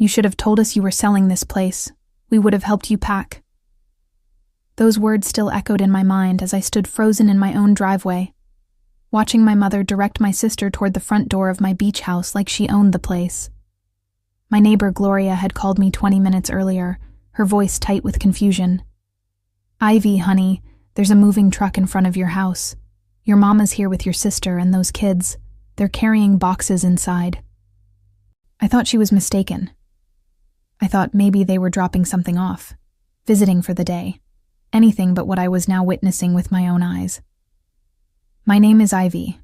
You should have told us you were selling this place. We would have helped you pack." Those words still echoed in my mind as I stood frozen in my own driveway, watching my mother direct my sister toward the front door of my beach house like she owned the place. My neighbor Gloria had called me 20 minutes earlier, her voice tight with confusion. "Ivy, honey, there's a moving truck in front of your house. Your mama's here with your sister and those kids. They're carrying boxes inside." I thought she was mistaken. I thought maybe they were dropping something off, visiting for the day. Anything but what I was now witnessing with my own eyes. My name is Ivy,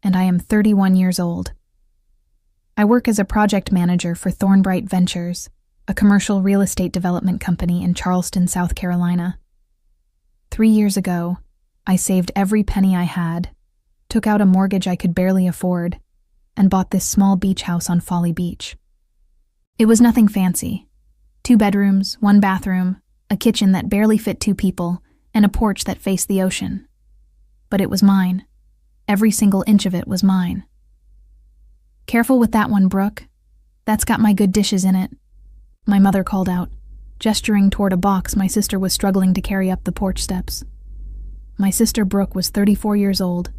and I am 31 years old. I work as a project manager for Thornbright Ventures, a commercial real estate development company in Charleston, South Carolina. 3 years ago, I saved every penny I had, took out a mortgage I could barely afford, and bought this small beach house on Folly Beach. It was nothing fancy. 2 bedrooms, 1 bathroom, a kitchen that barely fit 2 people, and a porch that faced the ocean. But it was mine. Every single inch of it was mine. "Careful with that one, Brooke. That's got my good dishes in it," my mother called out, gesturing toward a box my sister was struggling to carry up the porch steps. My sister Brooke was 34 years old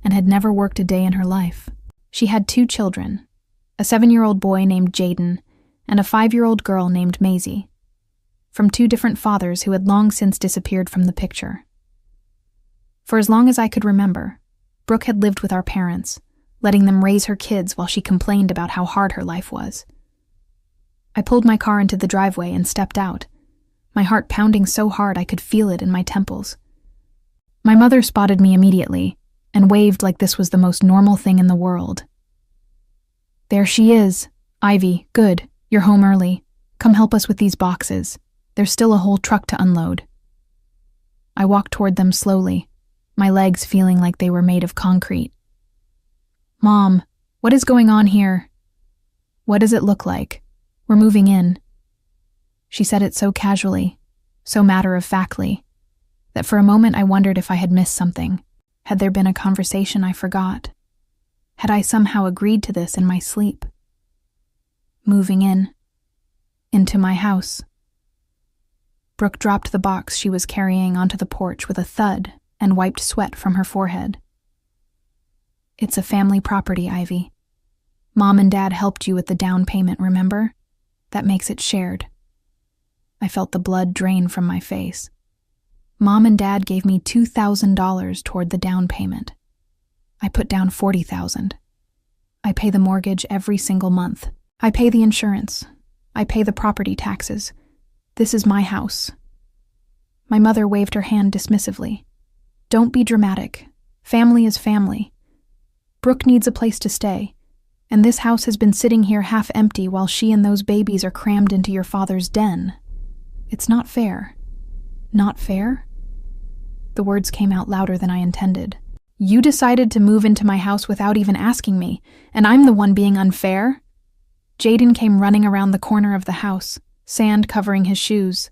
and had never worked a day in her life. She had 2 children, a 7-year-old boy named Jaden and a 5-year-old girl named Maisie, from 2 different fathers who had long since disappeared from the picture. For as long as I could remember, Brooke had lived with our parents, letting them raise her kids while she complained about how hard her life was. I pulled my car into the driveway and stepped out, my heart pounding so hard I could feel it in my temples. My mother spotted me immediately and waved like this was the most normal thing in the world. "There she is. Ivy, good. You're home early. Come help us with these boxes. There's still a whole truck to unload." I walked toward them slowly, my legs feeling like they were made of concrete. "Mom, what is going on here?" "What does it look like? We're moving in." She said it so casually, so matter-of-factly, that for a moment I wondered if I had missed something. Had there been a conversation I forgot? Had I somehow agreed to this in my sleep? Moving in. Into my house. Brooke dropped the box she was carrying onto the porch with a thud and wiped sweat from her forehead. "It's a family property, Ivy. Mom and Dad helped you with the down payment, remember? That makes it shared." I felt the blood drain from my face. Mom and Dad gave me $2,000 toward the down payment. I put down $40,000. I pay the mortgage every single month. I pay the insurance. I pay the property taxes. This is my house. My mother waved her hand dismissively. "Don't be dramatic. Family is family. Brooke needs a place to stay, and this house has been sitting here half empty while she and those babies are crammed into your father's den. It's not fair." "Not fair?" The words came out louder than I intended. "You decided to move into my house without even asking me, and I'm the one being unfair?" Jaden came running around the corner of the house, sand covering his shoes.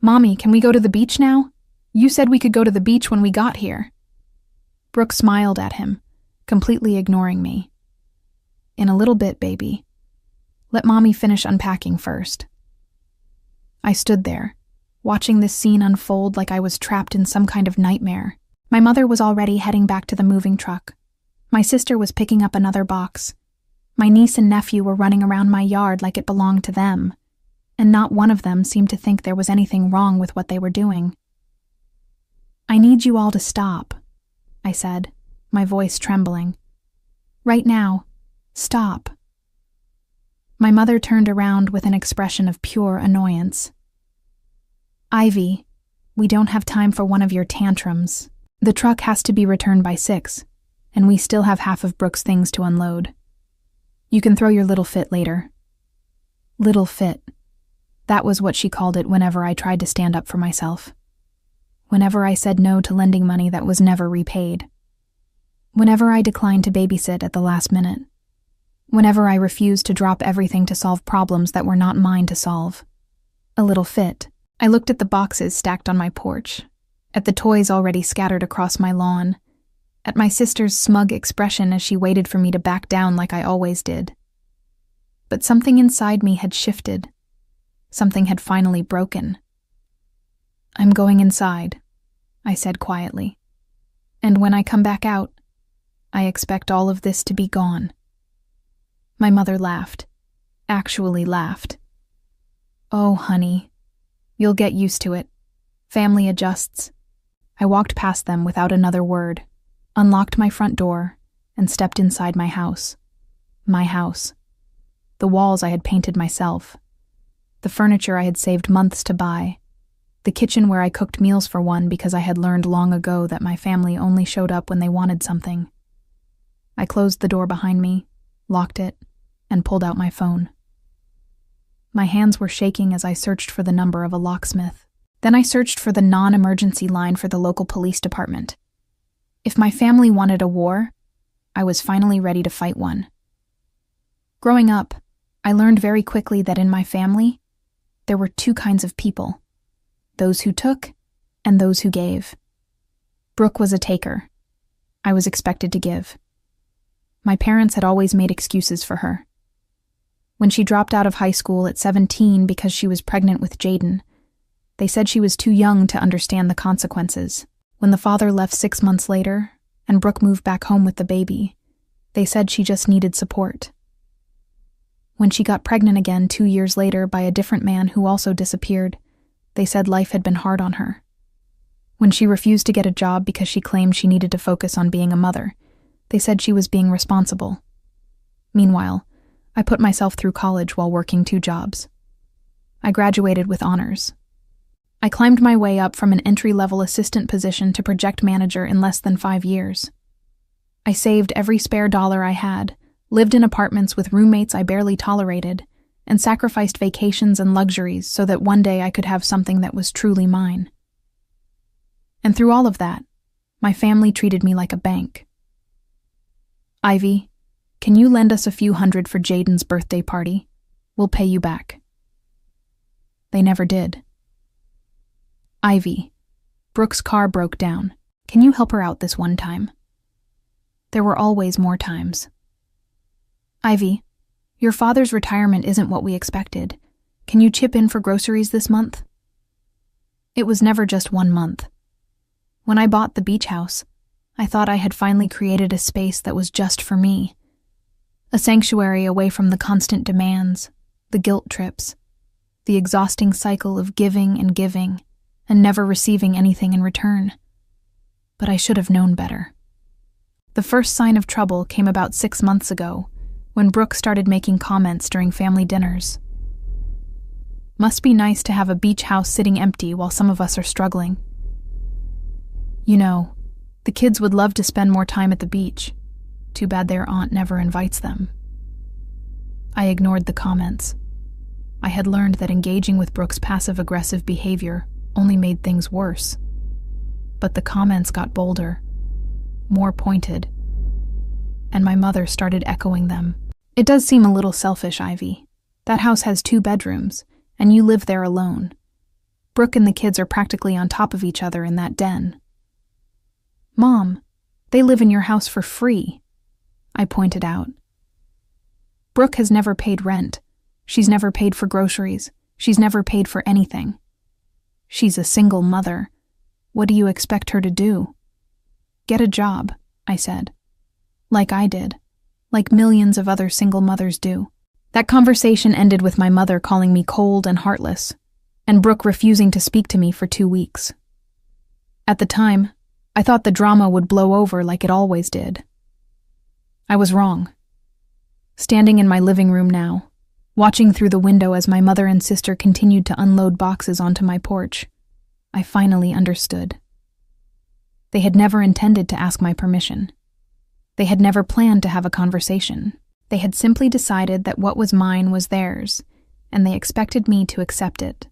"Mommy, can we go to the beach now? You said we could go to the beach when we got here." Brooke smiled at him, completely ignoring me. "In a little bit, baby. Let Mommy finish unpacking first." I stood there, watching this scene unfold like I was trapped in some kind of nightmare. My mother was already heading back to the moving truck. My sister was picking up another box. My niece and nephew were running around my yard like it belonged to them, and not one of them seemed to think there was anything wrong with what they were doing. "I need you all to stop," I said, my voice trembling. "Right now. Stop." My mother turned around with an expression of pure annoyance. "Ivy, we don't have time for one of your tantrums. The truck has to be returned by 6, and we still have half of Brooke's things to unload. You can throw your little fit later." Little fit. That was what she called it whenever I tried to stand up for myself. Whenever I said no to lending money that was never repaid. Whenever I declined to babysit at the last minute. Whenever I refused to drop everything to solve problems that were not mine to solve. A little fit. I looked at the boxes stacked on my porch, at the toys already scattered across my lawn, at my sister's smug expression as she waited for me to back down like I always did. But something inside me had shifted. Something had finally broken. "I'm going inside," I said quietly. "And when I come back out, I expect all of this to be gone." My mother laughed. Actually laughed. "Oh, honey, you'll get used to it. Family adjusts." I walked past them without another word, unlocked my front door, and stepped inside my house. My house. The walls I had painted myself. The furniture I had saved months to buy. The kitchen where I cooked meals for one because I had learned long ago that my family only showed up when they wanted something. I closed the door behind me, locked it, and pulled out my phone. My hands were shaking as I searched for the number of a locksmith. Then I searched for the non-emergency line for the local police department. If my family wanted a war, I was finally ready to fight one. Growing up, I learned very quickly that in my family, there were two kinds of people: those who took and those who gave. Brooke was a taker. I was expected to give. My parents had always made excuses for her. When she dropped out of high school at 17 because she was pregnant with Jaden, they said she was too young to understand the consequences. When the father left 6 months later, and Brooke moved back home with the baby, they said she just needed support. When she got pregnant again 2 years later by a different man who also disappeared, they said life had been hard on her. When she refused to get a job because she claimed she needed to focus on being a mother, they said she was being responsible. Meanwhile, I put myself through college while working 2 jobs. I graduated with honors. I climbed my way up from an entry-level assistant position to project manager in less than 5 years. I saved every spare dollar I had, lived in apartments with roommates I barely tolerated, and sacrificed vacations and luxuries so that one day I could have something that was truly mine. And through all of that, my family treated me like a bank. "Ivy, can you lend us a few hundred for Jaden's birthday party? We'll pay you back." They never did. "Ivy, Brooke's car broke down. Can you help her out this one time?" There were always more times. "Ivy, your father's retirement isn't what we expected. Can you chip in for groceries this month?" It was never just 1 month. When I bought the beach house, I thought I had finally created a space that was just for me. A sanctuary away from the constant demands, the guilt trips, the exhausting cycle of giving and never receiving anything in return. But I should have known better. The first sign of trouble came about 6 months ago, when Brooke started making comments during family dinners. "Must be nice to have a beach house sitting empty while some of us are struggling. You know, the kids would love to spend more time at the beach. Too bad their aunt never invites them." I ignored the comments. I had learned that engaging with Brooke's passive-aggressive behavior only made things worse. But the comments got bolder, more pointed, and my mother started echoing them. "It does seem a little selfish, Ivy. That house has 2 bedrooms, and you live there alone. Brooke and the kids are practically on top of each other in that den." "Mom, they live in your house for free," I pointed out. "Brooke has never paid rent. She's never paid for groceries. She's never paid for anything. She's a single mother. What do you expect her to do?" "Get a job," I said. "Like I did. Like millions of other single mothers do." That conversation ended with my mother calling me cold and heartless, and Brooke refusing to speak to me for 2 weeks. At the time, I thought the drama would blow over like it always did. I was wrong. Standing in my living room now, watching through the window as my mother and sister continued to unload boxes onto my porch, I finally understood. They had never intended to ask my permission. They had never planned to have a conversation. They had simply decided that what was mine was theirs, and they expected me to accept it.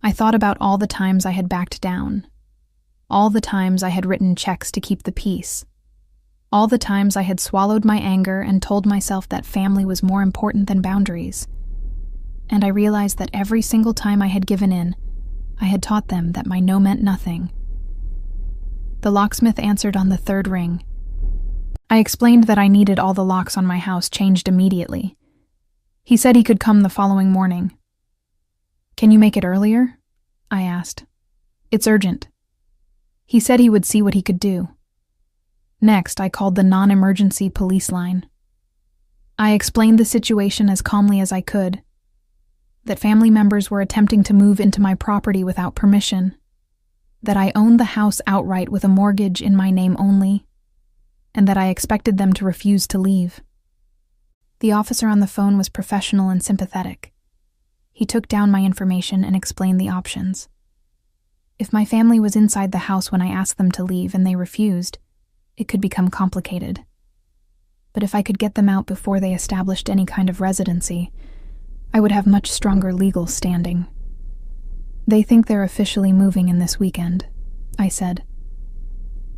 I thought about all the times I had backed down, all the times I had written checks to keep the peace, all the times I had swallowed my anger and told myself that family was more important than boundaries. And I realized that every single time I had given in, I had taught them that my no meant nothing. The locksmith answered on the 3rd ring. I explained that I needed all the locks on my house changed immediately. He said he could come the following morning. Can you make it earlier? I asked. It's urgent. He said he would see what he could do. Next, I called the non-emergency police line. I explained the situation as calmly as I could, that family members were attempting to move into my property without permission, that I owned the house outright with a mortgage in my name only, and that I expected them to refuse to leave. The officer on the phone was professional and sympathetic. He took down my information and explained the options. If my family was inside the house when I asked them to leave and they refused, it could become complicated. But if I could get them out before they established any kind of residency, I would have much stronger legal standing. They think they're officially moving in this weekend, I said.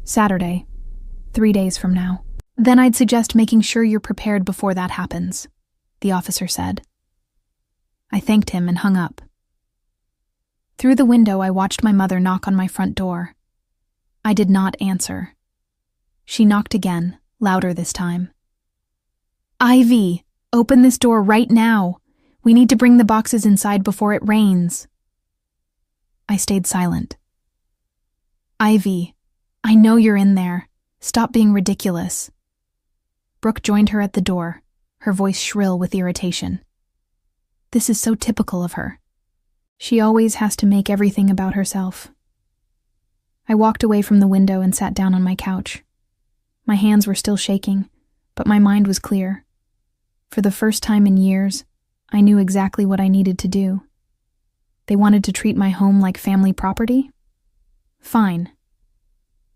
Saturday, 3 days from now. Then I'd suggest making sure you're prepared before that happens, the officer said. I thanked him and hung up. Through the window, I watched my mother knock on my front door. I did not answer. She knocked again, louder this time. Ivy, open this door right now. We need to bring the boxes inside before it rains. I stayed silent. Ivy, I know you're in there. Stop being ridiculous. Brooke joined her at the door, her voice shrill with irritation. This is so typical of her. She always has to make everything about herself. I walked away from the window and sat down on my couch. My hands were still shaking, but my mind was clear. For the first time in years, I knew exactly what I needed to do. They wanted to treat my home like family property? Fine.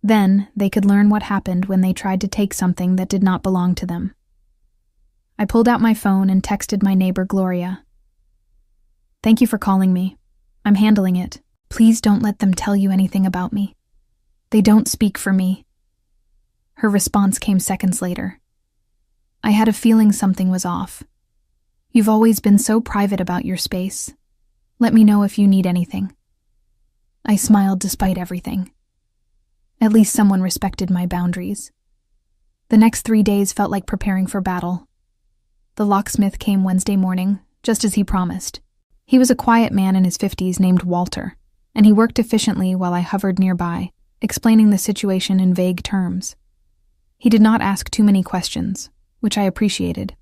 Then they could learn what happened when they tried to take something that did not belong to them. I pulled out my phone and texted my neighbor Gloria. Thank you for calling me. I'm handling it. Please don't let them tell you anything about me. They don't speak for me. Her response came seconds later. I had a feeling something was off. You've always been so private about your space. Let me know if you need anything. I smiled despite everything. At least someone respected my boundaries. The next 3 days felt like preparing for battle. The locksmith came Wednesday morning, just as he promised. He was a quiet man in his 50s named Walter, and he worked efficiently while I hovered nearby, explaining the situation in vague terms. He did not ask too many questions, which I appreciated.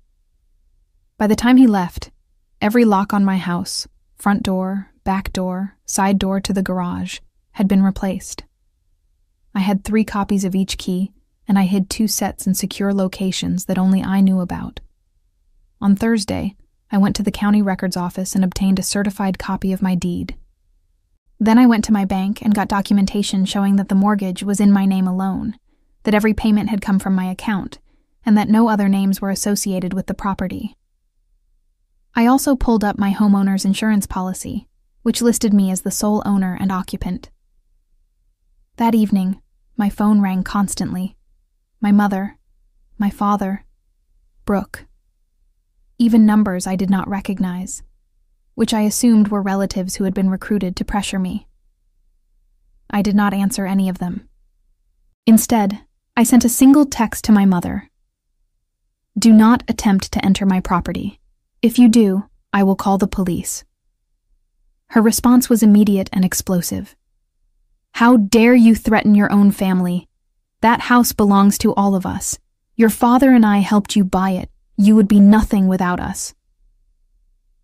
By the time he left, every lock on my house, front door, back door, side door to the garage, had been replaced. I had 3 copies of each key, and I hid 2 sets in secure locations that only I knew about. On Thursday, I went to the county records office and obtained a certified copy of my deed. Then I went to my bank and got documentation showing that the mortgage was in my name alone, that every payment had come from my account, and that no other names were associated with the property. I also pulled up my homeowner's insurance policy, which listed me as the sole owner and occupant. That evening, my phone rang constantly. My mother, my father, Brooke. Even numbers I did not recognize, which I assumed were relatives who had been recruited to pressure me. I did not answer any of them. Instead, I sent a single text to my mother. Do not attempt to enter my property. If you do, I will call the police. Her response was immediate and explosive. How dare you threaten your own family? That house belongs to all of us. Your father and I helped you buy it. You would be nothing without us.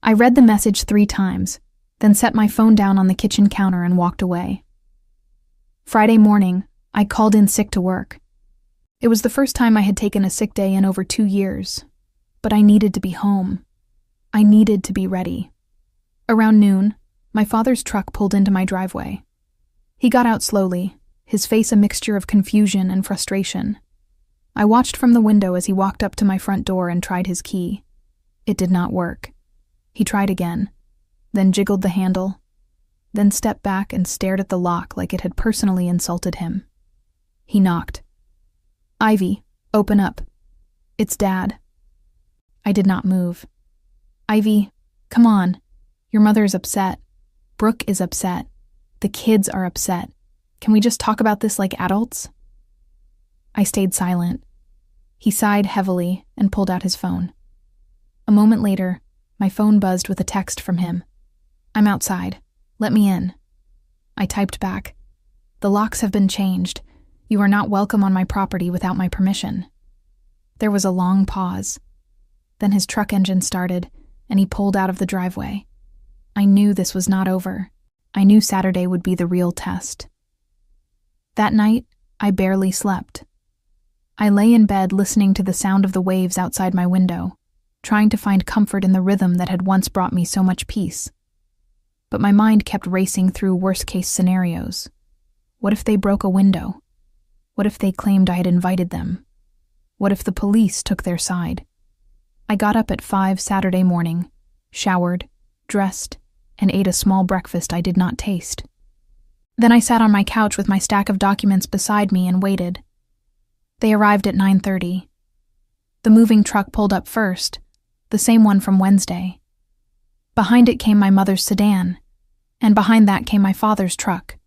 I read the message 3 times, then set my phone down on the kitchen counter and walked away. Friday morning, I called in sick to work. It was the first time I had taken a sick day in over 2 years, but I needed to be home. I needed to be ready. Around noon, my father's truck pulled into my driveway. He got out slowly, his face a mixture of confusion and frustration. I watched from the window as he walked up to my front door and tried his key. It did not work. He tried again, then jiggled the handle, then stepped back and stared at the lock like it had personally insulted him. He knocked. Ivy, open up. It's Dad. I did not move. Ivy, come on. Your mother is upset. Brooke is upset. The kids are upset. Can we just talk about this like adults? I stayed silent. He sighed heavily and pulled out his phone. A moment later, My phone buzzed with a text from him. "I'm outside. Let me in." I typed back, "The locks have been changed. You are not welcome on my property without my permission." There was a long pause. Then his truck engine started, and he pulled out of the driveway. I knew this was not over. I knew Saturday would be the real test. That night, I barely slept. I lay in bed listening to the sound of the waves outside my window, trying to find comfort in the rhythm that had once brought me so much peace. But my mind kept racing through worst-case scenarios. What if they broke a window? What if they claimed I had invited them? What if the police took their side? I got up at 5 Saturday morning, showered, dressed, and ate a small breakfast I did not taste. Then I sat on my couch with my stack of documents beside me and waited. They arrived at 9:30. The moving truck pulled up first, the same one from Wednesday. Behind it came my mother's sedan, and behind that came my father's truck.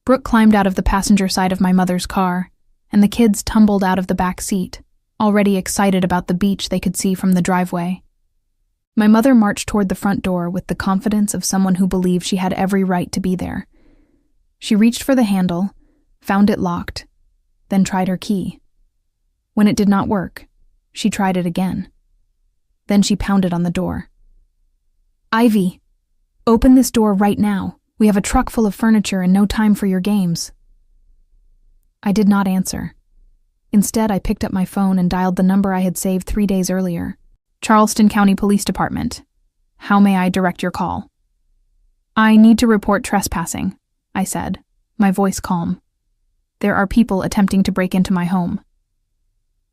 Brooke climbed out of the passenger side of my mother's car, and the kids tumbled out of the back seat, already excited about the beach they could see from the driveway. My mother marched toward the front door with the confidence of someone who believed she had every right to be there. She reached for the handle, found it locked, then tried her key. When it did not work, she tried it again. Then she pounded on the door. "Ivy, open this door right now. We have a truck full of furniture and no time for your games." I did not answer. Instead, I picked up my phone and dialed the number I had saved 3 days earlier. "Charleston County Police Department. How may I direct your call?" "I need to report trespassing," I said, my voice calm. "There are people attempting to break into my home."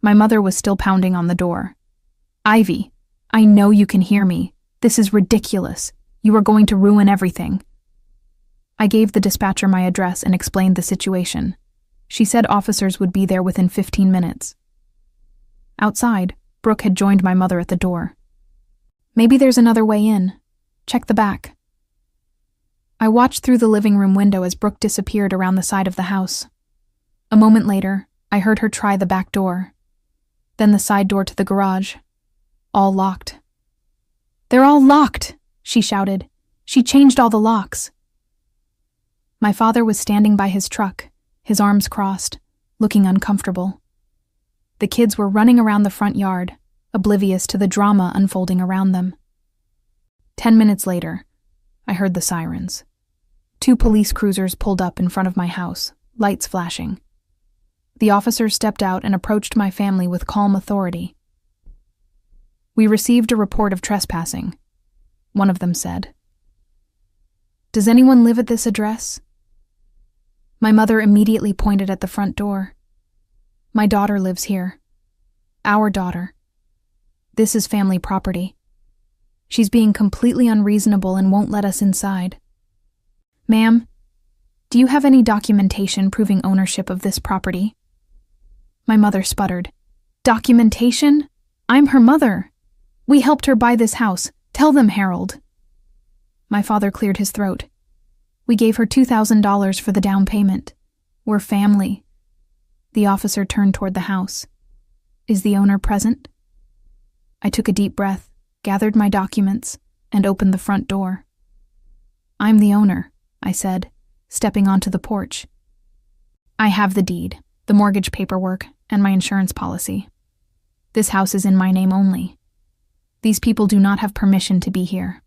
My mother was still pounding on the door. "Ivy, I know you can hear me. This is ridiculous. You are going to ruin everything." I gave the dispatcher my address and explained the situation. She said officers would be there within 15 minutes. Outside, Brooke had joined my mother at the door. "Maybe there's another way in. Check the back." I watched through the living room window as Brooke disappeared around the side of the house. A moment later, I heard her try the back door, then the side door to the garage. All locked. "They're all locked!" she shouted. "She changed all the locks." My father was standing by his truck, his arms crossed, looking uncomfortable. The kids were running around the front yard, oblivious to the drama unfolding around them. 10 minutes later, I heard the sirens. 2 police cruisers pulled up in front of my house, lights flashing. The officers stepped out and approached my family with calm authority. "We received a report of trespassing," one of them said. "Does anyone live at this address?" My mother immediately pointed at the front door. "My daughter lives here. Our daughter. This is family property. She's being completely unreasonable and won't let us inside." "Ma'am, do you have any documentation proving ownership of this property?" My mother sputtered. "Documentation? I'm her mother. We helped her buy this house. Tell them, Harold." My father cleared his throat. "We gave her $2,000 for the down payment. We're family." The officer turned toward the house. "Is the owner present?" I took a deep breath, gathered my documents, and opened the front door. "I'm the owner," I said, stepping onto the porch. "I have the deed, the mortgage paperwork, and my insurance policy. This house is in my name only. These people do not have permission to be here."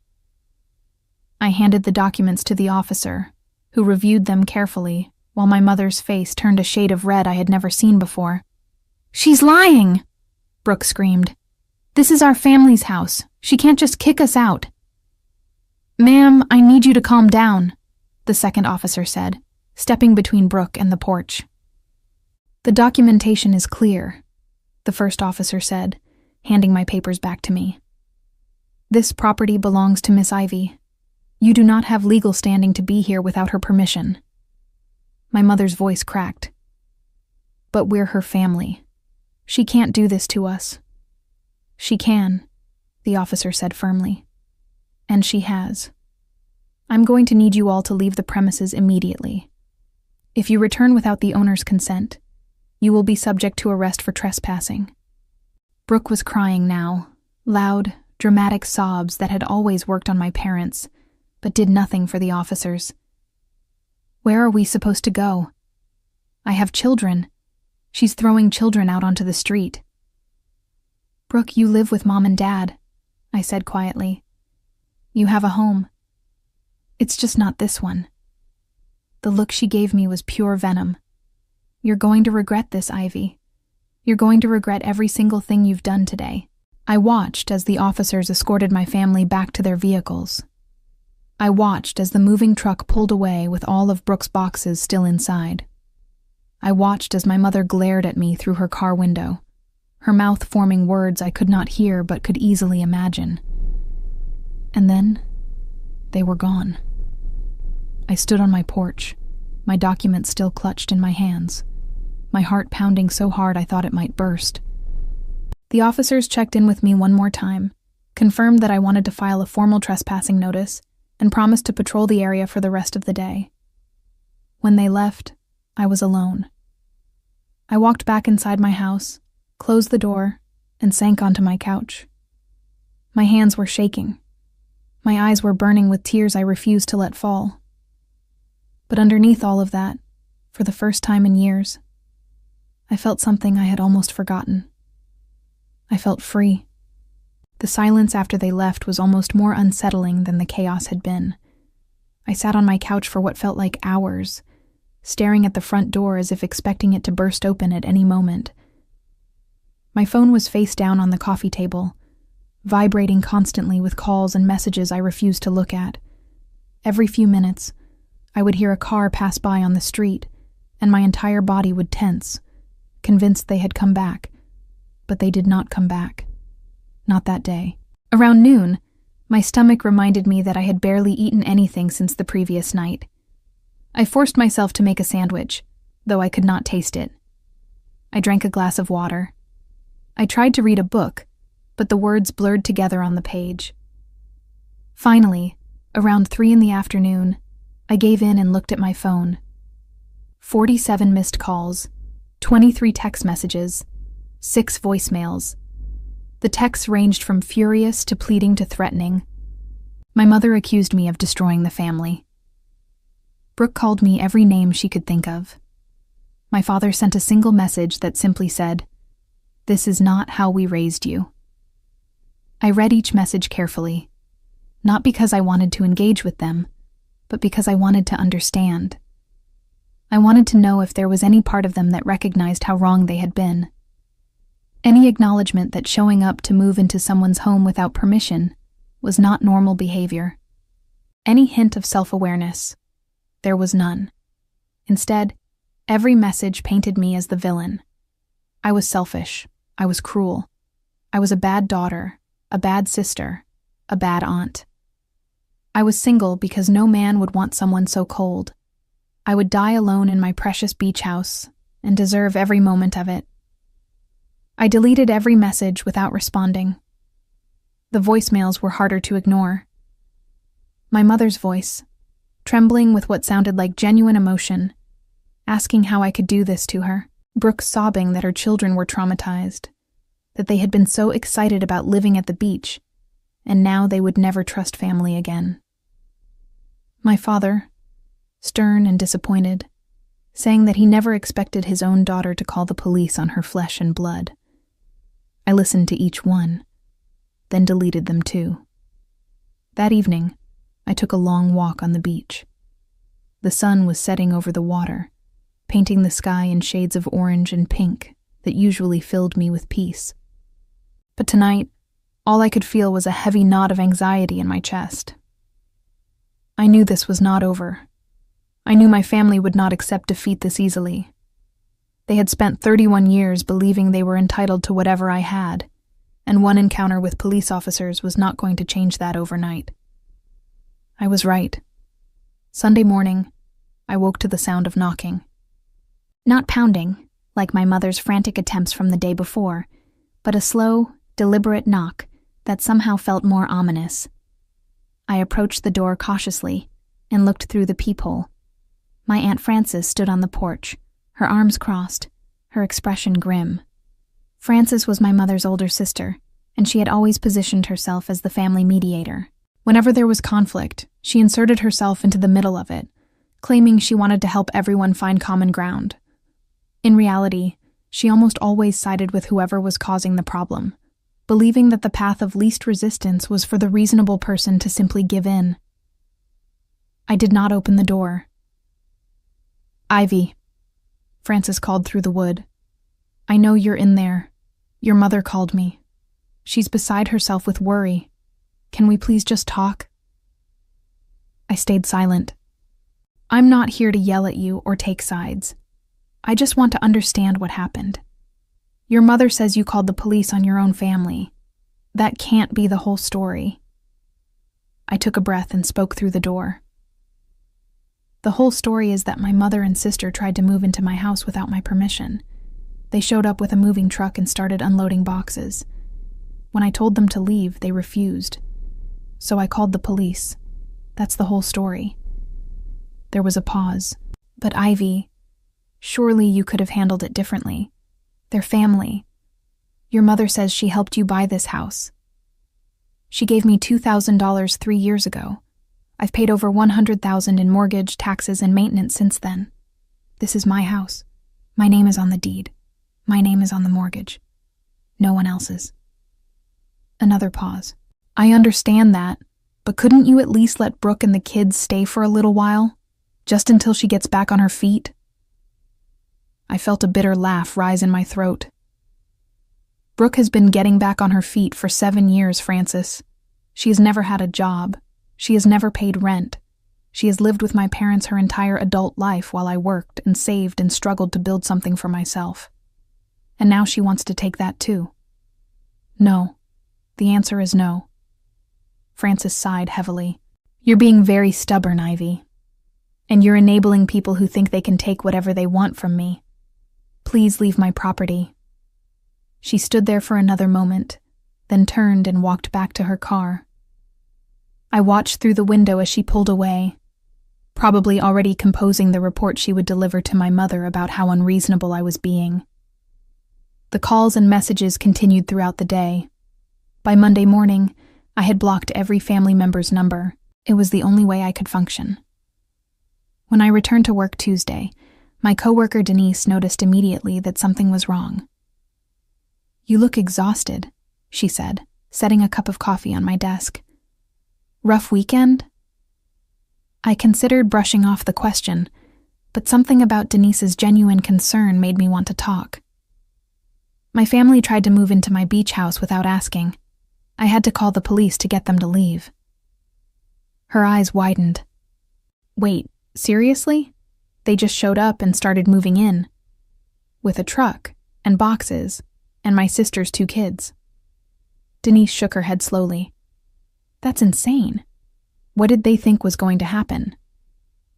I handed the documents to the officer, who reviewed them carefully, while my mother's face turned a shade of red I had never seen before. "She's lying!" Brooke screamed. "This is our family's house. She can't just kick us out." "Ma'am, I need you to calm down," the second officer said, stepping between Brooke and the porch. "The documentation is clear," the first officer said, handing my papers back to me. "This property belongs to Miss Ivy. You do not have legal standing to be here without her permission." My mother's voice cracked. "But we're her family. She can't do this to us." "She can," the officer said firmly. "And she has. I'm going to need you all to leave the premises immediately. If you return without the owner's consent, you will be subject to arrest for trespassing." Brooke was crying now, loud, dramatic sobs that had always worked on my parents, but did nothing for the officers. Where are we supposed to go? I have children. She's throwing children out onto the street. Brooke, you live with Mom and Dad, I said quietly. You have a home. It's just not this one. The look she gave me was pure venom. You're going to regret this, Ivy. You're going to regret every single thing you've done today. I watched as the officers escorted my family back to their vehicles. I watched as the moving truck pulled away with all of Brooke's boxes still inside. I watched as my mother glared at me through her car window, her mouth forming words I could not hear but could easily imagine. And then, they were gone. I stood on my porch, my documents still clutched in my hands, my heart pounding so hard I thought it might burst. The officers checked in with me one more time, confirmed that I wanted to file a formal trespassing notice, and promised to patrol the area for the rest of the day. When they left, I was alone. I walked back inside my house, closed the door, and sank onto my couch. My hands were shaking. My eyes were burning with tears I refused to let fall. But underneath all of that, for the first time in years, I felt something I had almost forgotten. I felt free. The silence after they left was almost more unsettling than the chaos had been. I sat on my couch for what felt like hours, staring at the front door as if expecting it to burst open at any moment. My phone was face down on the coffee table, vibrating constantly with calls and messages I refused to look at. Every few minutes, I would hear a car pass by on the street, and my entire body would tense, convinced they had come back. But they did not come back. Not that day. Around noon, my stomach reminded me that I had barely eaten anything since the previous night. I forced myself to make a sandwich, though I could not taste it. I drank a glass of water. I tried to read a book, but the words blurred together on the page. Finally, around 3 p.m, I gave in and looked at my phone. 47 missed calls, 23 text messages, 6 voicemails. The texts ranged from furious to pleading to threatening. My mother accused me of destroying the family. Brooke called me every name she could think of. My father sent a single message that simply said, "This is not how we raised you." I read each message carefully, not because I wanted to engage with them, but because I wanted to understand. I wanted to know if there was any part of them that recognized how wrong they had been. Any acknowledgement that showing up to move into someone's home without permission was not normal behavior. Any hint of self-awareness. There was none. Instead, every message painted me as the villain. I was selfish. I was cruel. I was a bad daughter, a bad sister, a bad aunt. I was single because no man would want someone so cold. I would die alone in my precious beach house and deserve every moment of it. I deleted every message without responding. The voicemails were harder to ignore. My mother's voice, trembling with what sounded like genuine emotion, asking how I could do this to her. Brooke sobbing that her children were traumatized, that they had been so excited about living at the beach, and now they would never trust family again. My father, stern and disappointed, saying that he never expected his own daughter to call the police on her flesh and blood. I listened to each one, then deleted them too. That evening, I took a long walk on the beach. The sun was setting over the water, painting the sky in shades of orange and pink that usually filled me with peace. But tonight, all I could feel was a heavy knot of anxiety in my chest. I knew this was not over. I knew my family would not accept defeat this easily. They had spent 31 years believing they were entitled to whatever I had, and one encounter with police officers was not going to change that overnight. I was right. Sunday morning, I woke to the sound of knocking. Not pounding, like my mother's frantic attempts from the day before, but a slow, deliberate knock that somehow felt more ominous. I approached the door cautiously and looked through the peephole. My Aunt Frances stood on the porch, her arms crossed, her expression grim. Frances was my mother's older sister, and she had always positioned herself as the family mediator. Whenever there was conflict, she inserted herself into the middle of it, claiming she wanted to help everyone find common ground. In reality, she almost always sided with whoever was causing the problem, believing that the path of least resistance was for the reasonable person to simply give in. I did not open the door. "Ivy," Frances called through the wood. "I know you're in there. Your mother called me. She's beside herself with worry. Can we please just talk?" I stayed silent. "I'm not here to yell at you or take sides. I just want to understand what happened. Your mother says you called the police on your own family. That can't be the whole story." I took a breath and spoke through the door. "The whole story is that my mother and sister tried to move into my house without my permission. They showed up with a moving truck and started unloading boxes. When I told them to leave, they refused. So I called the police. That's the whole story." There was a pause. "But Ivy, surely you could have handled it differently. They're family. Your mother says she helped you buy this house. She gave me $2,000 3 years ago. I've paid over $100,000 in mortgage, taxes, and maintenance since then. This is my house. My name is on the deed. My name is on the mortgage. No one else's." Another pause. "I understand that, but couldn't you at least let Brooke and the kids stay for a little while? Just until she gets back on her feet?" I felt a bitter laugh rise in my throat. "Brooke has been getting back on her feet for 7 years, Frances. She has never had a job. She has never paid rent. She has lived with my parents her entire adult life while I worked and saved and struggled to build something for myself. And now she wants to take that too. No. The answer is no." Frances sighed heavily. "You're being very stubborn, Ivy. And you're enabling people who think they can take whatever they want from me. Please leave my property." She stood there for another moment, then turned and walked back to her car. I watched through the window as she pulled away, probably already composing the report she would deliver to my mother about how unreasonable I was being. The calls and messages continued throughout the day. By Monday morning, I had blocked every family member's number. It was the only way I could function. When I returned to work Tuesday, my coworker Denise noticed immediately that something was wrong. "You look exhausted," she said, setting a cup of coffee on my desk. "Rough weekend?" I considered brushing off the question, but something about Denise's genuine concern made me want to talk. "My family tried to move into my beach house without asking. I had to call the police to get them to leave." Her eyes widened. "Wait, seriously? They just showed up and started moving in? With a truck, and boxes, and my sister's 2 kids?" Denise shook her head slowly. "That's insane. What did they think was going to happen?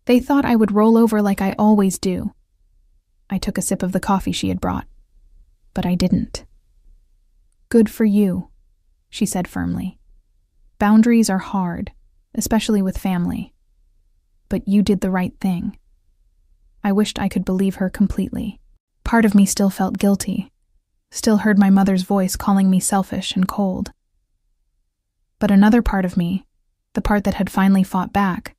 They thought I would roll over like I always do." I took a sip of the coffee she had brought, but I didn't. "Good for you," she said firmly. "Boundaries are hard, especially with family. But you did the right thing." I wished I could believe her completely. Part of me still felt guilty, still heard my mother's voice calling me selfish and cold. But another part of me, the part that had finally fought back,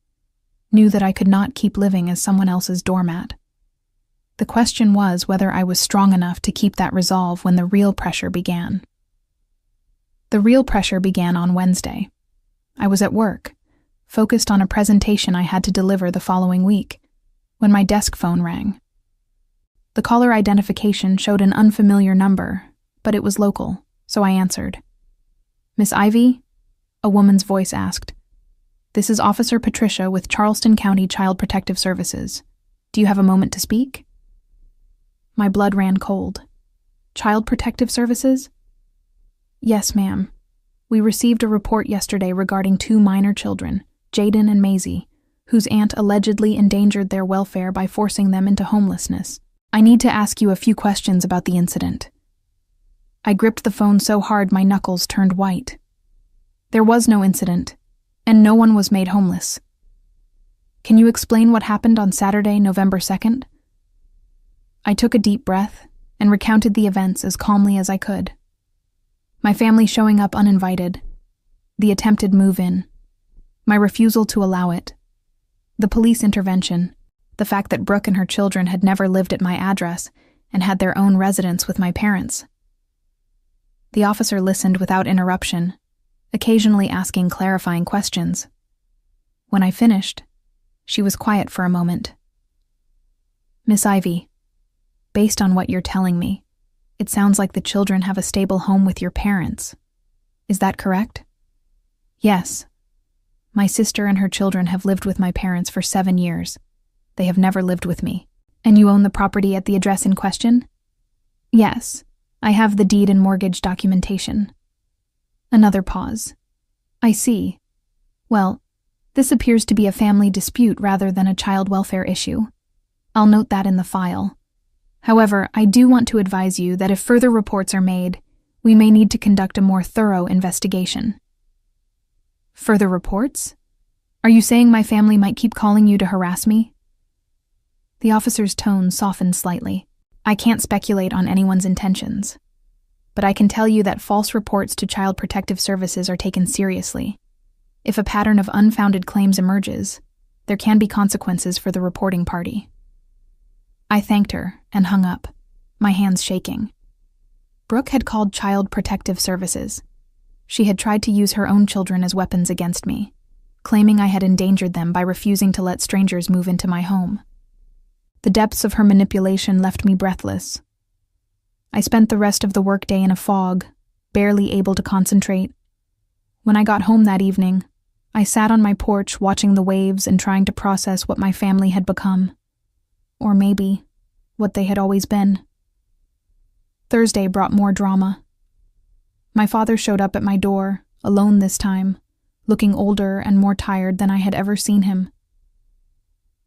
knew that I could not keep living as someone else's doormat. The question was whether I was strong enough to keep that resolve when the real pressure began. The real pressure began on Wednesday. I was at work, focused on a presentation I had to deliver the following week, when my desk phone rang. The caller identification showed an unfamiliar number, but it was local, so I answered. "Miss Ivy?" a woman's voice asked. "This is Officer Patricia with Charleston County Child Protective Services. Do you have a moment to speak?" My blood ran cold. "Child Protective Services?" "Yes, ma'am. We received a report yesterday regarding 2 minor children, Jaden and Maisie, whose aunt allegedly endangered their welfare by forcing them into homelessness. I need to ask you a few questions about the incident." I gripped the phone so hard my knuckles turned white. There was no incident, and no one was made homeless. "Can you explain what happened on Saturday, November 2nd? I took a deep breath and recounted the events as calmly as I could. My family showing up uninvited. The attempted move-in. My refusal to allow it. The police intervention. The fact that Brooke and her children had never lived at my address and had their own residence with my parents. The officer listened without interruption, occasionally asking clarifying questions. When I finished, she was quiet for a moment. Miss Ivy, based on what you're telling me, it sounds like the children have a stable home with your parents. Is that correct? Yes. My sister and her children have lived with my parents for 7 years. They have never lived with me. And you own the property at the address in question? Yes. I have the deed and mortgage documentation. Another pause. I see. Well, this appears to be a family dispute rather than a child welfare issue. I'll note that in the file. However, I do want to advise you that if further reports are made, we may need to conduct a more thorough investigation. Further reports? Are you saying my family might keep calling you to harass me? The officer's tone softened slightly. I can't speculate on anyone's intentions, but I can tell you that false reports to Child Protective Services are taken seriously. If a pattern of unfounded claims emerges, there can be consequences for the reporting party. I thanked her and hung up, my hands shaking. Brooke had called Child Protective Services. She had tried to use her own children as weapons against me, claiming I had endangered them by refusing to let strangers move into my home. The depths of her manipulation left me breathless. I spent the rest of the workday in a fog, barely able to concentrate. When I got home that evening, I sat on my porch watching the waves and trying to process what my family had become. Or maybe, what they had always been. Thursday brought more drama. My father showed up at my door, alone this time, looking older and more tired than I had ever seen him.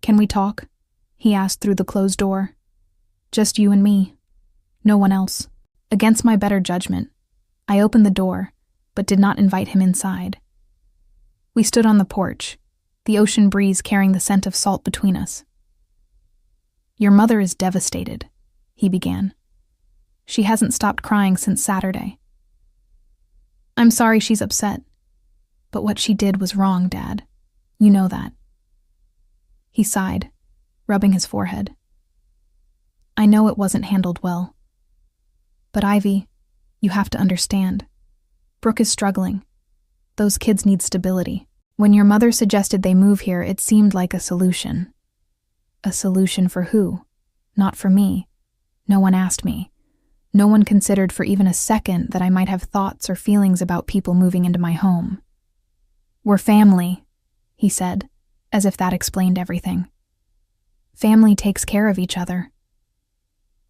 "Can we talk?" he asked through the closed door. "Just you and me. No one else." Against my better judgment, I opened the door, but did not invite him inside. We stood on the porch, the ocean breeze carrying the scent of salt between us. "Your mother is devastated," he began. "She hasn't stopped crying since Saturday." "I'm sorry she's upset, but what she did was wrong, Dad. You know that." He sighed, rubbing his forehead. "I know it wasn't handled well. But Ivy, you have to understand. Brooke is struggling. Those kids need stability. When your mother suggested they move here, it seemed like a solution. A solution for who? Not for me. No one asked me. No one considered for even a second that I might have thoughts or feelings about people moving into my home. We're family," he said, as if that explained everything. "Family takes care of each other.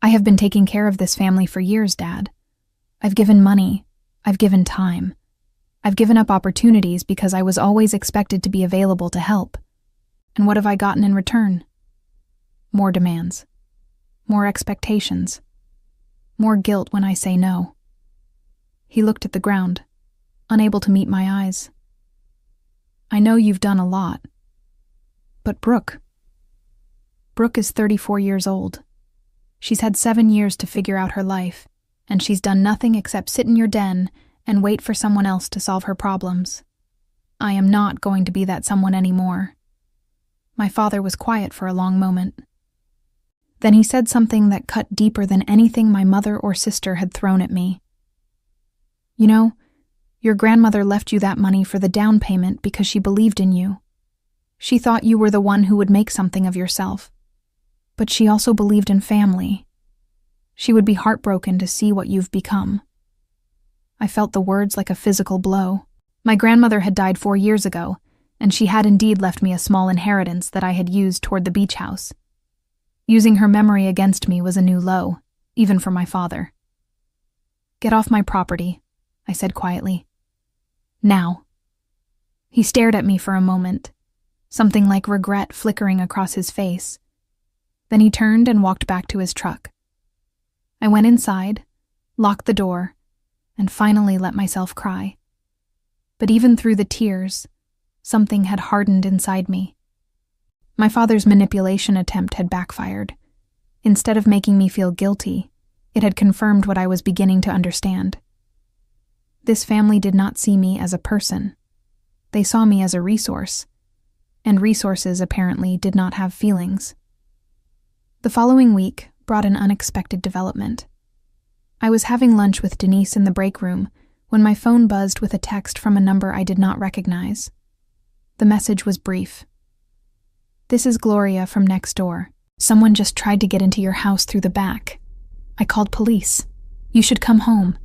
I have been taking care of this family for years, Dad. I've given money. I've given time. I've given up opportunities because I was always expected to be available to help. And what have I gotten in return? More demands. More expectations. More guilt when I say no." He looked at the ground, unable to meet my eyes. "I know you've done a lot. But Brooke is 34 years old. She's had 7 years to figure out her life, and she's done nothing except sit in your den and wait for someone else to solve her problems. I am not going to be that someone anymore." My father was quiet for a long moment. Then he said something that cut deeper than anything my mother or sister had thrown at me. "You know, your grandmother left you that money for the down payment because she believed in you. She thought you were the one who would make something of yourself. But she also believed in family. She would be heartbroken to see what you've become." I felt the words like a physical blow. My grandmother had died 4 years ago, and she had indeed left me a small inheritance that I had used toward the beach house. Using her memory against me was a new low, even for my father. "Get off my property," I said quietly. "Now." He stared at me for a moment, something like regret flickering across his face. Then he turned and walked back to his truck. I went inside, locked the door, and finally let myself cry. But even through the tears, something had hardened inside me. My father's manipulation attempt had backfired. Instead of making me feel guilty, it had confirmed what I was beginning to understand. This family did not see me as a person. They saw me as a resource, and resources apparently did not have feelings. The following week brought an unexpected development. I was having lunch with Denise in the break room when my phone buzzed with a text from a number I did not recognize. The message was brief. "This is Gloria from next door. Someone just tried to get into your house through the back. I called police. You should come home."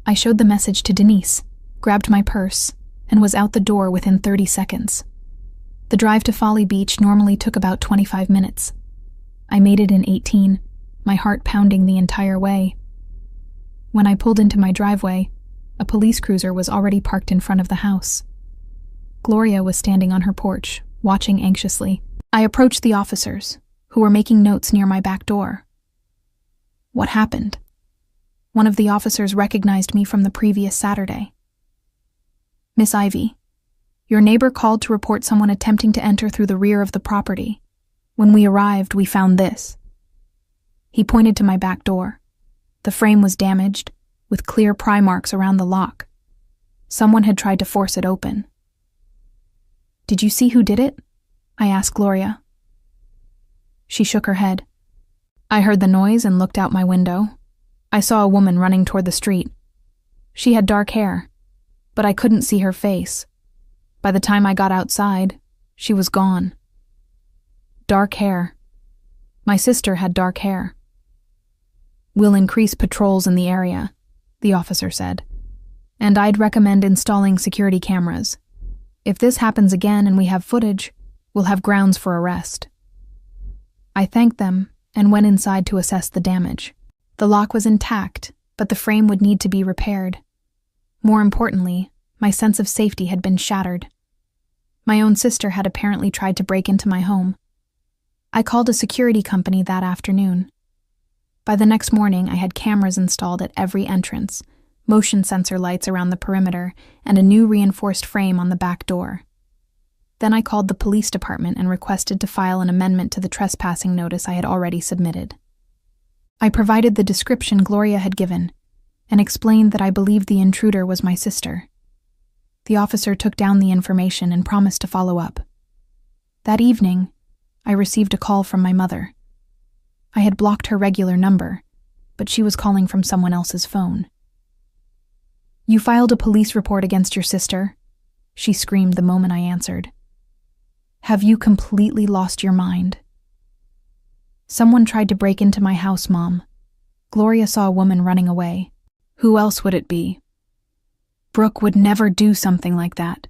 I showed the message to Denise, grabbed my purse, and was out the door within 30 seconds. The drive to Folly Beach normally took about 25 minutes. I made it in 18, my heart pounding the entire way. When I pulled into my driveway, a police cruiser was already parked in front of the house. Gloria was standing on her porch, watching anxiously. I approached the officers, who were making notes near my back door. What happened? One of the officers recognized me from the previous Saturday. "Miss Ivy, your neighbor called to report someone attempting to enter through the rear of the property. When we arrived, we found this." He pointed to my back door. The frame was damaged, with clear pry marks around the lock. Someone had tried to force it open. "Did you see who did it?" I asked Gloria. She shook her head. "I heard the noise and looked out my window. I saw a woman running toward the street. She had dark hair, but I couldn't see her face. By the time I got outside, she was gone." Dark hair. My sister had dark hair. "We'll increase patrols in the area," the officer said. "And I'd recommend installing security cameras. If this happens again and we have footage, we'll have grounds for arrest." I thanked them and went inside to assess the damage. The lock was intact, but the frame would need to be repaired. More importantly, my sense of safety had been shattered. My own sister had apparently tried to break into my home. I called a security company that afternoon. By the next morning, I had cameras installed at every entrance, motion sensor lights around the perimeter, and a new reinforced frame on the back door. Then I called the police department and requested to file an amendment to the trespassing notice I had already submitted. I provided the description Gloria had given and explained that I believed the intruder was my sister. The officer took down the information and promised to follow up. That evening, I received a call from my mother. I had blocked her regular number, but she was calling from someone else's phone. "You filed a police report against your sister?" she screamed the moment I answered. "Have you completely lost your mind?" "Someone tried to break into my house, Mom. Gloria saw a woman running away. Who else would it be? Brooke would never do something like that.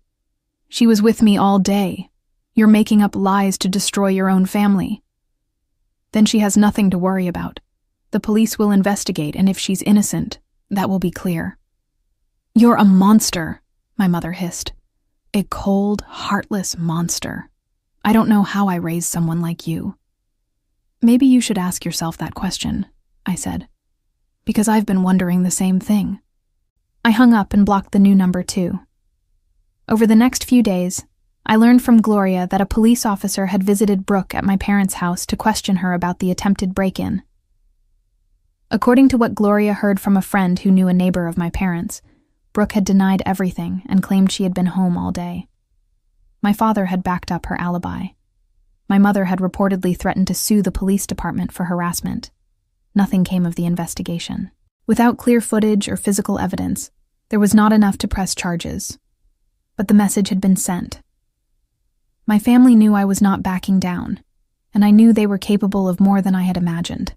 She was with me all day. You're making up lies to destroy your own family." "Then she has nothing to worry about. The police will investigate, and if she's innocent, that will be clear." "You're a monster," my mother hissed. "A cold, heartless monster. I don't know how I raised someone like you." "Maybe you should ask yourself that question," I said, "because I've been wondering the same thing." I hung up and blocked the new number too. Over the next few days, I learned from Gloria that a police officer had visited Brooke at my parents' house to question her about the attempted break-in. According to what Gloria heard from a friend who knew a neighbor of my parents, Brooke had denied everything and claimed she had been home all day. My father had backed up her alibi. My mother had reportedly threatened to sue the police department for harassment. Nothing came of the investigation. Without clear footage or physical evidence, there was not enough to press charges. But the message had been sent. My family knew I was not backing down, and I knew they were capable of more than I had imagined.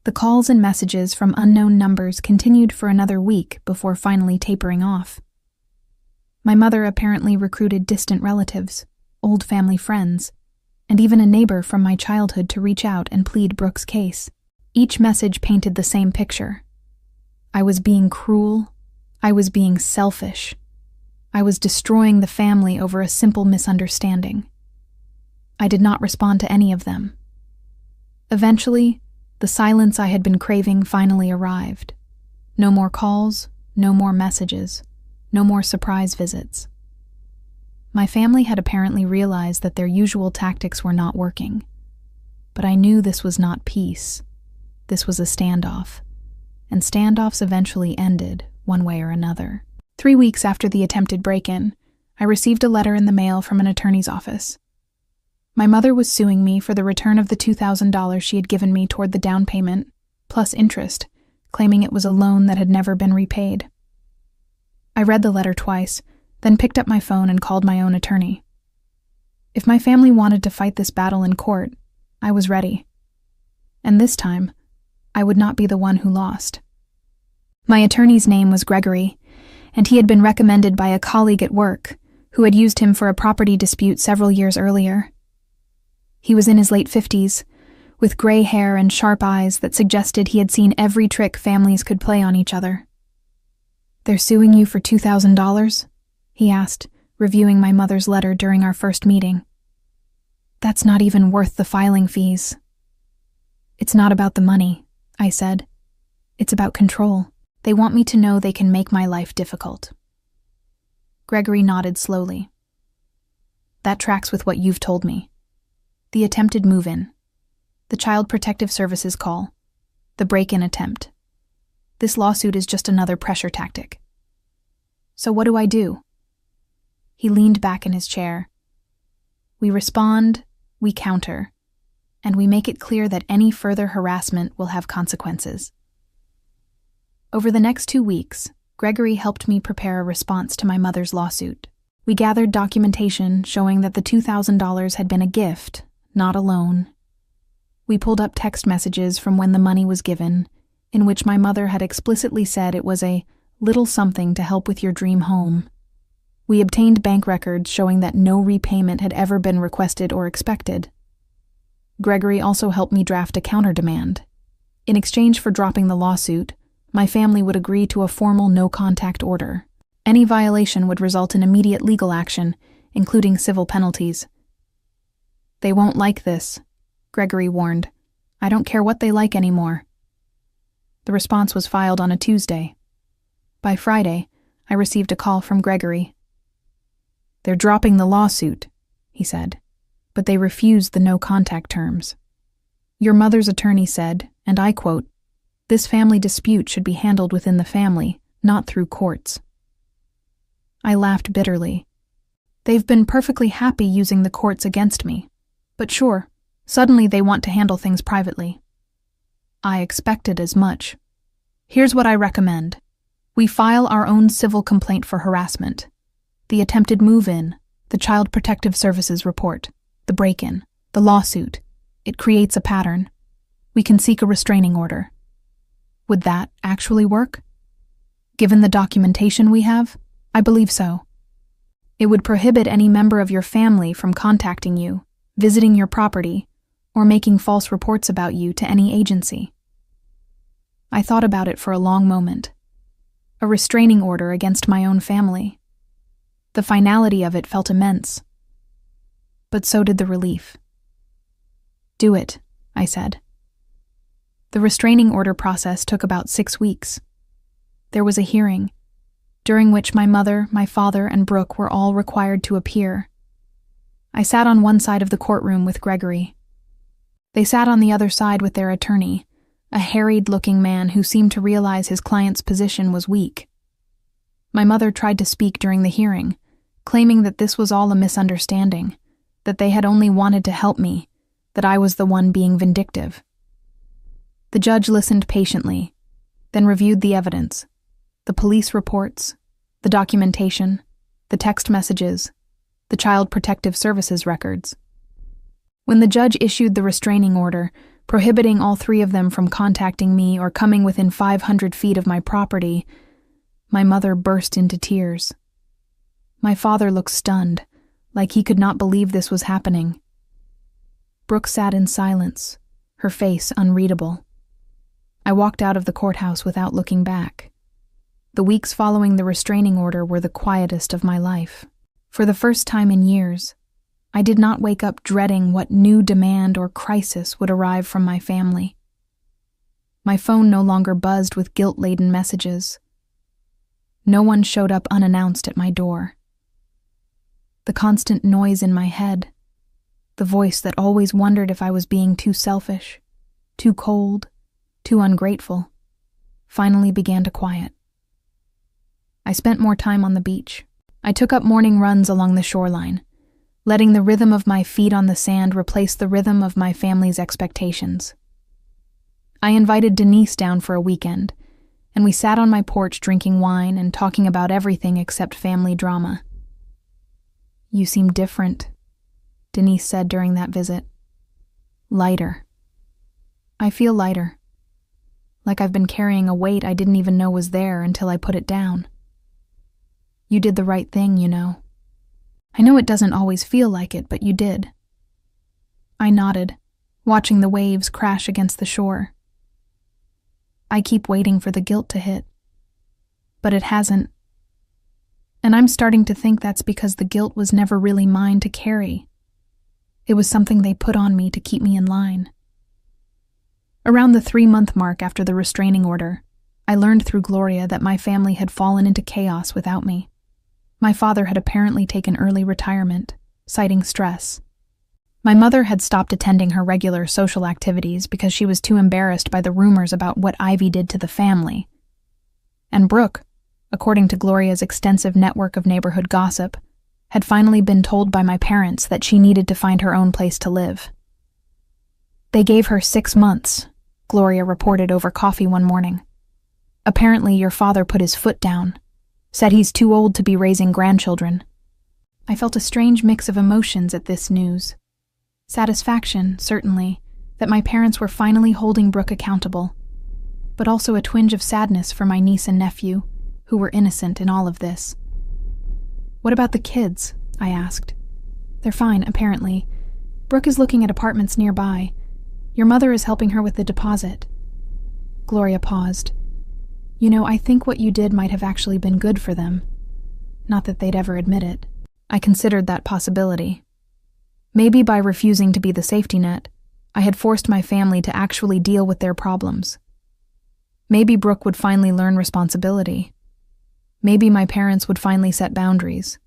The calls and messages from unknown numbers continued for another week before finally tapering off. My mother apparently recruited distant relatives, old family friends, and even a neighbor from my childhood to reach out and plead Brooke's case. Each message painted the same picture. I was being cruel. I was being selfish. I was destroying the family over a simple misunderstanding. I did not respond to any of them. Eventually, the silence I had been craving finally arrived. No more calls, no more messages, no more surprise visits. My family had apparently realized that their usual tactics were not working. But I knew this was not peace. This was a standoff. And standoffs eventually ended one way or another. 3 weeks after the attempted break-in, I received a letter in the mail from an attorney's office. My mother was suing me for the return of the $2,000 she had given me toward the down payment, plus interest, claiming it was a loan that had never been repaid. I read the letter twice, then picked up my phone and called my own attorney. If my family wanted to fight this battle in court, I was ready. And this time, I would not be the one who lost. My attorney's name was Gregory, and he had been recommended by a colleague at work who had used him for a property dispute several years earlier. He was in his late 50s, with gray hair and sharp eyes that suggested he had seen every trick families could play on each other. "They're suing you for $2,000? He asked, reviewing my mother's letter during our first meeting. "That's not even worth the filing fees." "It's not about the money," I said. "It's about control. They want me to know they can make my life difficult." Gregory nodded slowly. "That tracks with what you've told me. The attempted move-in, the Child Protective Services call, the break-in attempt. This lawsuit is just another pressure tactic. So what do I do?" He leaned back in his chair. "We respond, we counter, and we make it clear that any further harassment will have consequences." Over the next 2 weeks, Gregory helped me prepare a response to my mother's lawsuit. We gathered documentation showing that the $2,000 had been a gift, not a loan. We pulled up text messages from when the money was given, in which my mother had explicitly said it was a little something to help with your dream home. We obtained bank records showing that no repayment had ever been requested or expected. Gregory also helped me draft a counter-demand. In exchange for dropping the lawsuit, my family would agree to a formal no-contact order. Any violation would result in immediate legal action, including civil penalties. "They won't like this," Gregory warned. "I don't care what they like anymore." The response was filed on a Tuesday. By Friday, I received a call from Gregory. "They're dropping the lawsuit," he said, "but they refused the no-contact terms. Your mother's attorney said, and I quote, 'This family dispute should be handled within the family, not through courts.'" I laughed bitterly. They've been perfectly happy using the courts against me. But sure, suddenly they want to handle things privately. I expected as much. Here's what I recommend. We file our own civil complaint for harassment. The attempted move-in, the Child Protective Services report, the break-in, the lawsuit. It creates a pattern. We can seek a restraining order. Would that actually work? Given the documentation we have, I believe so. It would prohibit any member of your family from contacting you, visiting your property, or making false reports about you to any agency. I thought about it for a long moment. A restraining order against my own family. The finality of it felt immense. But so did the relief. "Do it," I said. The restraining order process took about 6 weeks. There was a hearing, during which my mother, my father, and Brooke were all required to appear. I sat on one side of the courtroom with Gregory. They sat on the other side with their attorney, a harried-looking man who seemed to realize his client's position was weak. My mother tried to speak during the hearing, claiming that this was all a misunderstanding, that they had only wanted to help me, that I was the one being vindictive. The judge listened patiently, then reviewed the evidence, the police reports, the documentation, the text messages, the Child Protective Services records. When the judge issued the restraining order, prohibiting all 3 of them from contacting me or coming within 500 feet of my property, my mother burst into tears. My father looked stunned, like he could not believe this was happening. Brooke sat in silence, her face unreadable. I walked out of the courthouse without looking back. The weeks following the restraining order were the quietest of my life. For the first time in years, I did not wake up dreading what new demand or crisis would arrive from my family. My phone no longer buzzed with guilt-laden messages. No one showed up unannounced at my door. The constant noise in my head, the voice that always wondered if I was being too selfish, too cold, too ungrateful, finally began to quiet. I spent more time on the beach. I took up morning runs along the shoreline, letting the rhythm of my feet on the sand replace the rhythm of my family's expectations. I invited Denise down for a weekend, and we sat on my porch drinking wine and talking about everything except family drama. "You seem different," Denise said during that visit. "Lighter." I feel lighter. Like I've been carrying a weight I didn't even know was there until I put it down. "You did the right thing, you know. I know it doesn't always feel like it, but you did." I nodded, watching the waves crash against the shore. I keep waiting for the guilt to hit, but it hasn't. And I'm starting to think that's because the guilt was never really mine to carry. It was something they put on me to keep me in line. Around the 3-month mark after the restraining order, I learned through Gloria that my family had fallen into chaos without me. My father had apparently taken early retirement, citing stress. My mother had stopped attending her regular social activities because she was too embarrassed by the rumors about what Ivy did to the family. And Brooke, according to Gloria's extensive network of neighborhood gossip, had finally been told by my parents that she needed to find her own place to live. "They gave her 6 months," Gloria reported over coffee one morning. "Apparently your father put his foot down, said he's too old to be raising grandchildren." I felt a strange mix of emotions at this news. Satisfaction, certainly, that my parents were finally holding Brooke accountable, but also a twinge of sadness for my niece and nephew, who were innocent in all of this. "What about the kids?" I asked. "They're fine, apparently. Brooke is looking at apartments nearby. Your mother is helping her with the deposit." Gloria paused. "You know, I think what you did might have actually been good for them. Not that they'd ever admit it." I considered that possibility. Maybe by refusing to be the safety net, I had forced my family to actually deal with their problems. Maybe Brooke would finally learn responsibility. Maybe my parents would finally set boundaries.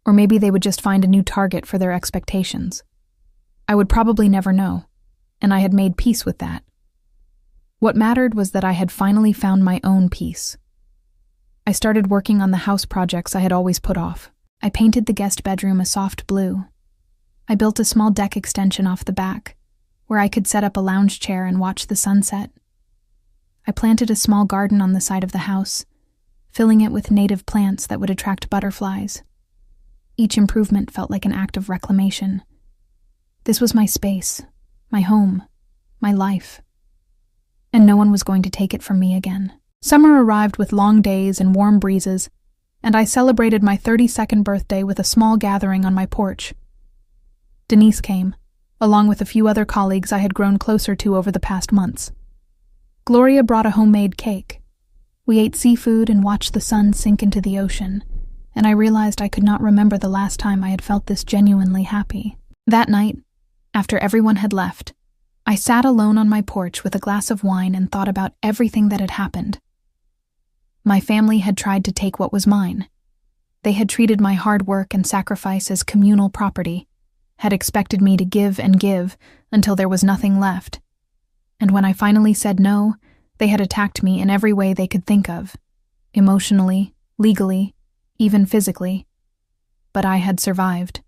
Or maybe they would just find a new target for their expectations. I would probably never know, and I had made peace with that. What mattered was that I had finally found my own peace. I started working on the house projects I had always put off. I painted the guest bedroom a soft blue. I built a small deck extension off the back, where I could set up a lounge chair and watch the sunset. I planted a small garden on the side of the house, filling it with native plants that would attract butterflies. Each improvement felt like an act of reclamation. This was my space, my home, my life. And no one was going to take it from me again. Summer arrived with long days and warm breezes, and I celebrated my 32nd birthday with a small gathering on my porch. Denise came, along with a few other colleagues I had grown closer to over the past months. Gloria brought a homemade cake. We ate seafood and watched the sun sink into the ocean, and I realized I could not remember the last time I had felt this genuinely happy. That night, after everyone had left, I sat alone on my porch with a glass of wine and thought about everything that had happened. My family had tried to take what was mine. They had treated my hard work and sacrifice as communal property, had expected me to give and give until there was nothing left. And when I finally said no, they had attacked me in every way they could think of, emotionally, legally, even physically. But I had survived.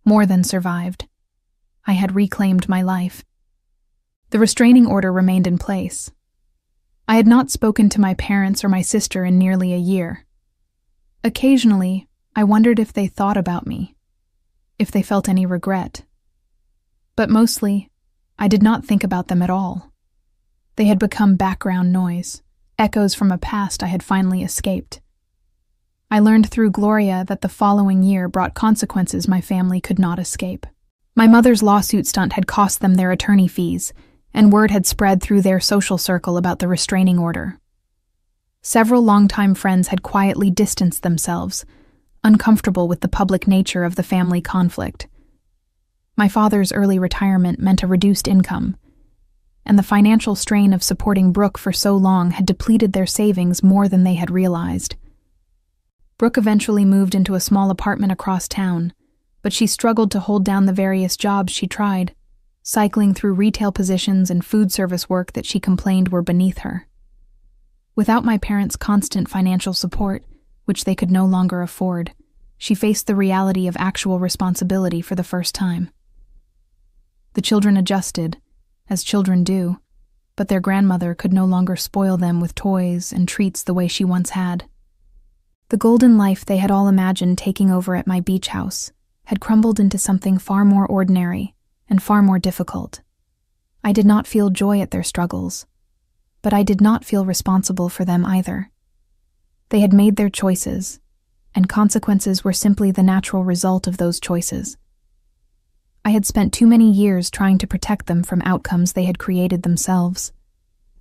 More than survived. I had reclaimed my life. The restraining order remained in place. I had not spoken to my parents or my sister in nearly a year. Occasionally, I wondered if they thought about me, if they felt any regret. But mostly, I did not think about them at all. They had become background noise, echoes from a past I had finally escaped. I learned through Gloria that the following year brought consequences my family could not escape. My mother's lawsuit stunt had cost them their attorney fees, and word had spread through their social circle about the restraining order. Several longtime friends had quietly distanced themselves, uncomfortable with the public nature of the family conflict. My father's early retirement meant a reduced income, and the financial strain of supporting Brooke for so long had depleted their savings more than they had realized. Brooke eventually moved into a small apartment across town, but she struggled to hold down the various jobs she tried, cycling through retail positions and food service work that she complained were beneath her. Without my parents' constant financial support, which they could no longer afford, she faced the reality of actual responsibility for the first time. The children adjusted, as children do, but their grandmother could no longer spoil them with toys and treats the way she once had. The golden life they had all imagined taking over at my beach house had crumbled into something far more ordinary and far more difficult. I did not feel joy at their struggles, but I did not feel responsible for them either. They had made their choices, and consequences were simply the natural result of those choices. I had spent too many years trying to protect them from outcomes they had created themselves,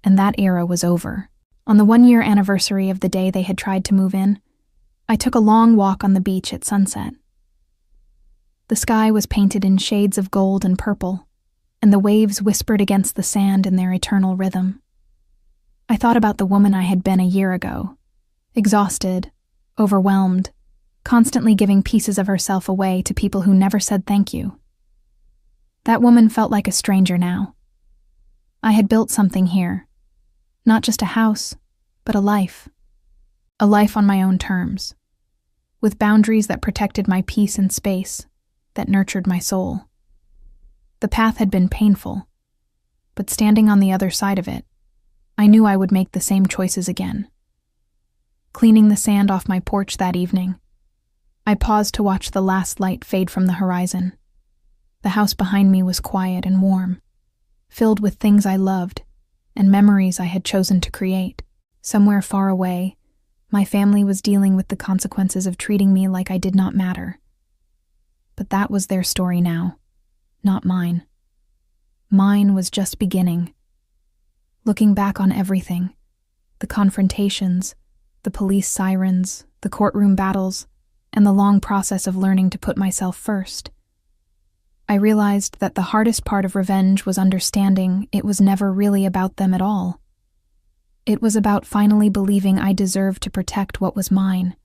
and that era was over. On the 1-year anniversary of the day they had tried to move in, I took a long walk on the beach at sunset. The sky was painted in shades of gold and purple, and the waves whispered against the sand in their eternal rhythm. I thought about the woman I had been a year ago, exhausted, overwhelmed, constantly giving pieces of herself away to people who never said thank you. That woman felt like a stranger now. I had built something here, not just a house, but a life on my own terms, with boundaries that protected my peace and space, that nurtured my soul. The path had been painful, but standing on the other side of it, I knew I would make the same choices again. Cleaning the sand off my porch that evening, I paused to watch the last light fade from the horizon. The house behind me was quiet and warm, filled with things I loved and memories I had chosen to create. Somewhere far away, my family was dealing with the consequences of treating me like I did not matter. But that was their story now, not mine. Mine was just beginning. Looking back on everything, the confrontations, the police sirens, the courtroom battles, and the long process of learning to put myself first, I realized that the hardest part of revenge was understanding it was never really about them at all. It was about finally believing I deserved to protect what was mine,